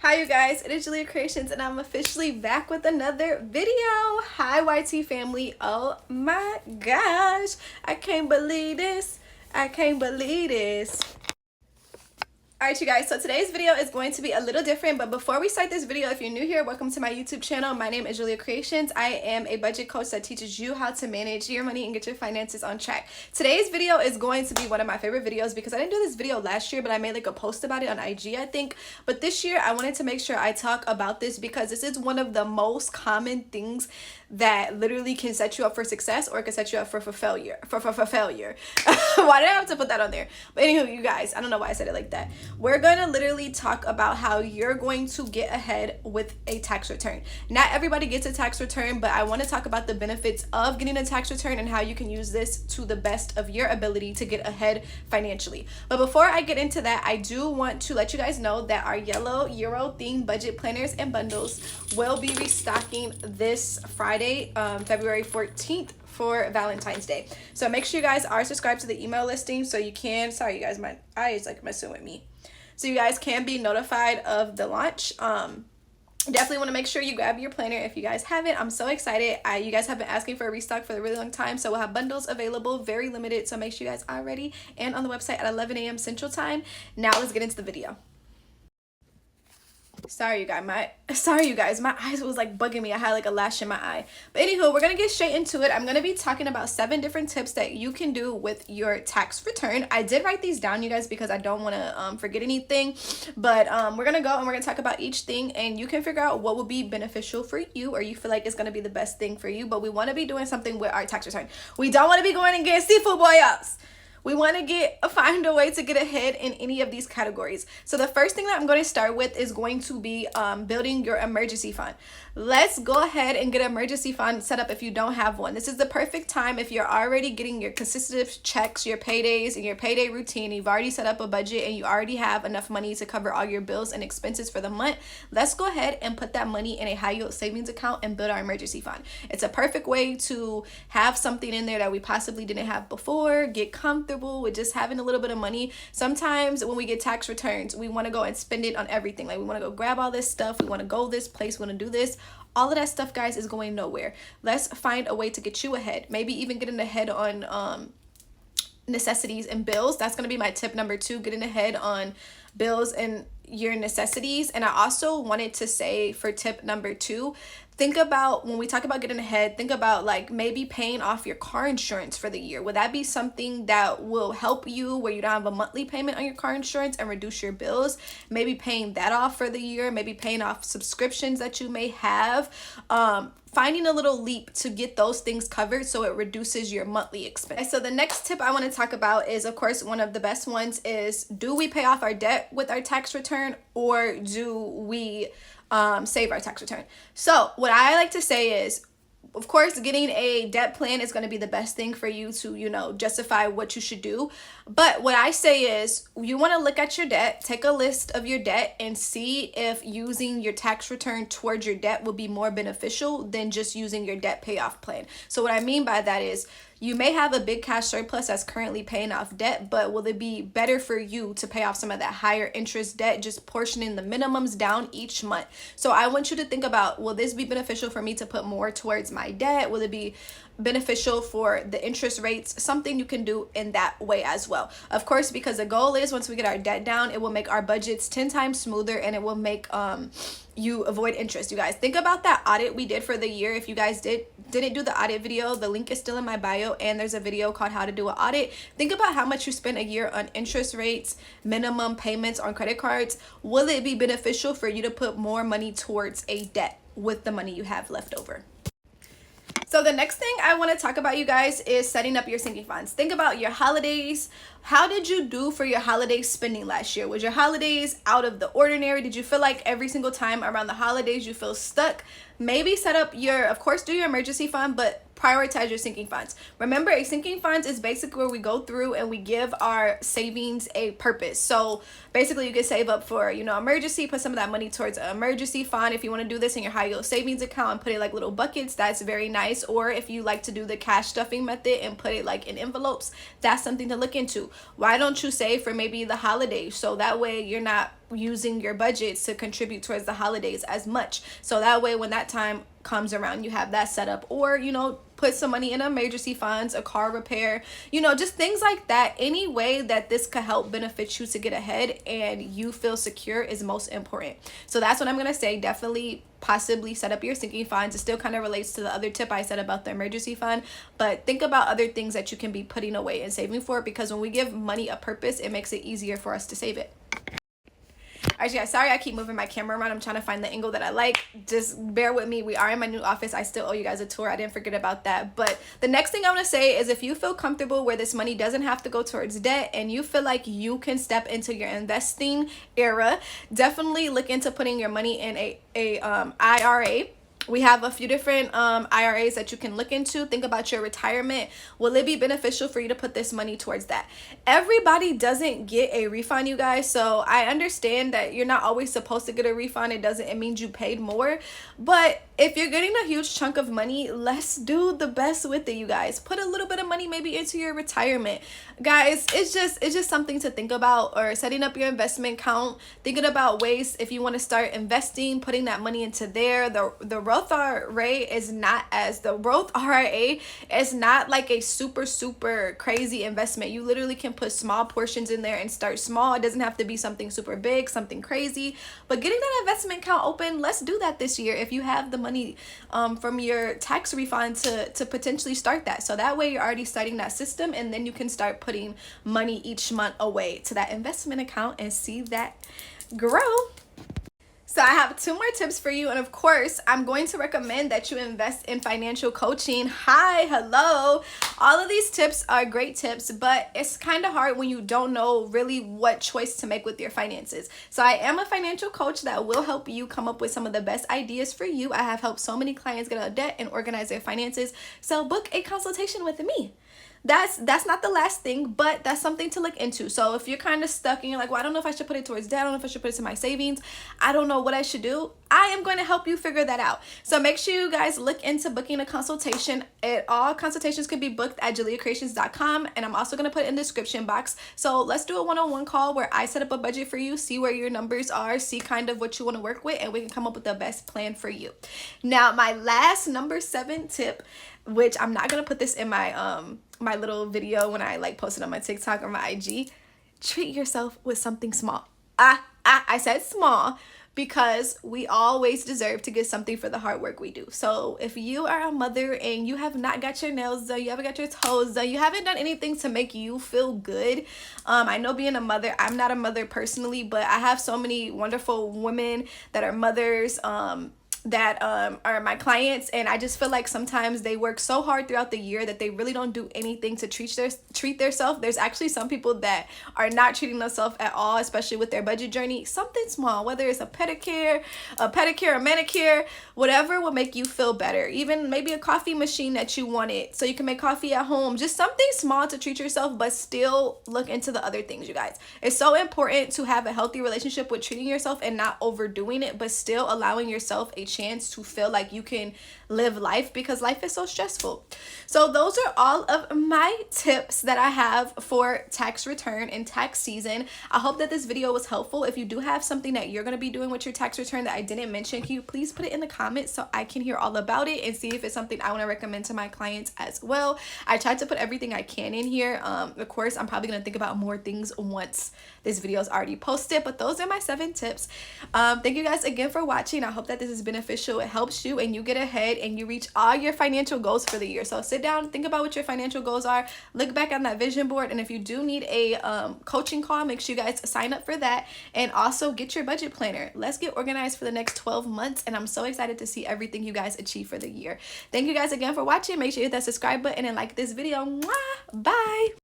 Hi you guys, it is Julia Creations and I'm officially back with another video. Hi YT family. Oh my gosh, I can't believe this. I can't believe this. Alright you guys, so today's video is going to be a little different, but before we start this video, if you're new here, welcome to my YouTube channel. My name is Julia Creations. I am a budget coach that teaches you how to manage your money and get your finances on track. Today's video is going to be one of my favorite videos because I didn't do this video last year, but I made like a post about it on IG, I think. But this year, I wanted to make sure I talk about this because this is one of the most common things that literally can set you up for success or it can set you up for failure. Why did I have to put that on there? But anywho, you guys, I don't know why I said it like that. We're going to literally talk about how you're going to get ahead with a tax return. Not everybody gets a tax return, but I want to talk about the benefits of getting a tax return and how you can use this to the best of your ability to get ahead financially. But before I get into that, I do want to let you guys know that our yellow Euro themed budget planners and bundles will be restocking this Friday, February 14th for Valentine's Day. So make sure you guys are subscribed to the email listing so you can, sorry you guys, my eye is like messing with me. So you guys can be notified of the launch. Definitely want to make sure you grab your planner if you guys haven't. I'm so excited. You guys have been asking for a restock for a really long time, so we'll have bundles available, very limited, so make sure you guys are ready and on the website at 11 a.m. Central Time. Now let's get into the video. Sorry you guys, my eyes was like bugging me. I had like a lash in my eye. But anywho, we're gonna get straight into it. I'm gonna be talking about 7 different tips that you can do with your tax return. I did write these down, you guys, because I don't want to forget anything. But we're gonna go and we're gonna talk about each thing, and you can figure out what will be beneficial for you or you feel like it's gonna be the best thing for you. But we want to be doing something with our tax return. We don't want to be going and getting seafood boils. We want to find a way to get ahead in any of these categories. So the first thing that I'm going to start with is going to be building your emergency fund. Let's go ahead and get an emergency fund set up if you don't have one. This is the perfect time if you're already getting your consistent checks, your paydays, and your payday routine. You've already set up a budget and you already have enough money to cover all your bills and expenses for the month. Let's go ahead and put that money in a high yield savings account and build our emergency fund. It's a perfect way to have something in there that we possibly didn't have before, get comfortable with just having a little bit of money. Sometimes when we get tax returns, we want to go and spend it on everything. Like we want to go grab all this stuff, we want to go this place, we want to do this. All of that stuff, guys, is going nowhere. Let's find a way to get you ahead. Maybe even getting ahead on necessities and bills. That's going to be my tip number 2, getting ahead on bills and your necessities. And I also wanted to say for tip number 2, think about, when we talk about getting ahead, think about like maybe paying off your car insurance for the year. Would that be something that will help you where you don't have a monthly payment on your car insurance and reduce your bills? Maybe paying that off for the year, maybe paying off subscriptions that you may have. Finding a little leap to get those things covered so it reduces your monthly expense. So the next tip I want to talk about is, of course, one of the best ones is, do we pay off our debt with our tax return or do we save our tax return? So what I like to say is, of course, getting a debt plan is going to be the best thing for you to, you know, justify what you should do. But what I say is you want to look at your debt, take a list of your debt and see if using your tax return towards your debt will be more beneficial than just using your debt payoff plan. So what I mean by that is, you may have a big cash surplus that's currently paying off debt, but will it be better for you to pay off some of that higher interest debt, just portioning the minimums down each month? So I want you to think about, will this be beneficial for me to put more towards my debt? Will it be beneficial for the interest rates? Something you can do in that way as well. Of course, because the goal is once we get our debt down, it will make our budgets 10 times smoother and it will make you avoid interest. You guys, think about that audit we did for the year. If you guys didn't do the audit video, the link is still in my bio and there's a video called how to do an audit. Think about how much you spend a year on interest rates, minimum payments on credit cards. Will it be beneficial for you to put more money towards a debt with the money you have left over? So the next thing I want to talk about, you guys, is setting up your sinking funds. Think about your holidays. How did you do for your holiday spending last year? Was your holidays out of the ordinary? Did you feel like every single time around the holidays you feel stuck? Maybe set up your, of course, do your emergency fund, but prioritize your sinking funds. Remember, a sinking funds is basically where we go through and we give our savings a purpose. So basically you can save up for, you know, emergency, put some of that money towards an emergency fund. If you want to do this in your high yield savings account and put it like little buckets, that's very nice. Or if you like to do the cash stuffing method and put it like in envelopes, that's something to look into. Why don't you save for maybe the holidays, so that way you're not using your budgets to contribute towards the holidays as much, so that way when that time comes around you have that set up. Or put some money in emergency funds, a car repair, just things like that. Any way that this could help benefit you to get ahead and you feel secure is most important. So that's what I'm gonna say. Definitely possibly set up your sinking funds. It still kind of relates to the other tip I said about the emergency fund, but think about other things that you can be putting away and saving for, because when we give money a purpose, it makes it easier for us to save it. Alright, guys, sorry I keep moving my camera around. I'm trying to find the angle that I like. Just bear with me. We are in my new office. I still owe you guys a tour. I didn't forget about that. But the next thing I want to say is, if you feel comfortable where this money doesn't have to go towards debt and you feel like you can step into your investing era, definitely look into putting your money in a IRA. We have a few different IRAs that you can look into. Think about your retirement. Will it be beneficial for you to put this money towards that? Everybody doesn't get a refund, you guys. So I understand that you're not always supposed to get a refund. It means you paid more. But if you're getting a huge chunk of money, let's do the best with it, you guys. Put a little bit of money maybe into your retirement. Guys, it's just something to think about. Or setting up your investment account, thinking about ways if you want to start investing, putting that money into there. The Roth IRA is not like a super crazy investment. You literally can put small portions in there and start small. It doesn't have to be something super big, something crazy. But getting that investment account open, let's do that this year if you have the money from your tax refund to potentially start that. So that way you're already starting that system, and then you can start putting money each month away to that investment account and see that grow. So I have 2 more tips for you. And of course, I'm going to recommend that you invest in financial coaching. Hi, hello. All of these tips are great tips, but it's kind of hard when you don't know really what choice to make with your finances. So I am a financial coach that will help you come up with some of the best ideas for you. I have helped so many clients get out of debt and organize their finances. So book a consultation with me. That's not the last thing, but that's something to look into. So if you're kind of stuck and you're like, well, I don't know if I should put it towards debt, I don't know if I should put it to my savings, I don't know what I should do, I am going to help you figure that out. So make sure you guys look into booking a consultation. All consultations can be booked at JaleeaCreations.com, and I'm also going to put it in the description box. So let's do a one-on-one call where I set up a budget for you, see where your numbers are, see kind of what you want to work with, and we can come up with the best plan for you. Now, my last number 7 tip, which I'm not going to put this in my my little video when I post it on my TikTok or my IG. Treat yourself with something small. I said small because we always deserve to get something for the hard work we do. So if you are a mother and you have not got your nails done, you haven't got your toes done, you haven't done anything to make you feel good. I know being a mother, I'm not a mother personally, but I have so many wonderful women that are mothers, that are my clients, and I just feel like sometimes they work so hard throughout the year that they really don't do anything to treat themselves. There's actually some people that are not treating themselves at all, especially with their budget journey. Something small, whether it's a pedicure, a manicure, whatever will make you feel better. Even maybe a coffee machine that you wanted so you can make coffee at home. Just something small to treat yourself, but still look into the other things, you guys. It's so important to have a healthy relationship with treating yourself and not overdoing it, but still allowing yourself a chance to feel like you can live life, because life is so stressful. So those are all of my tips that I have for tax return and tax season. I hope that this video was helpful. If you do have something that you're going to be doing with your tax return that I didn't mention, can you please put it in the comments so I can hear all about it and see if it's something I want to recommend to my clients as well. I tried to put everything I can in here. Of course, I'm probably going to think about more things once this video is already posted, but those are my 7 tips. Thank you guys again for watching. I hope that this is beneficial. It helps you and you get ahead and you reach all your financial goals for the year. So sit down, think about what your financial goals are, look back on that vision board, and if you do need a coaching call, make sure you guys sign up for that, and also get your budget planner. Let's get organized for the next 12 months, and I'm so excited to see everything you guys achieve for the year. Thank you guys again for watching. Make sure you hit that subscribe button and like this video. Mwah! Bye.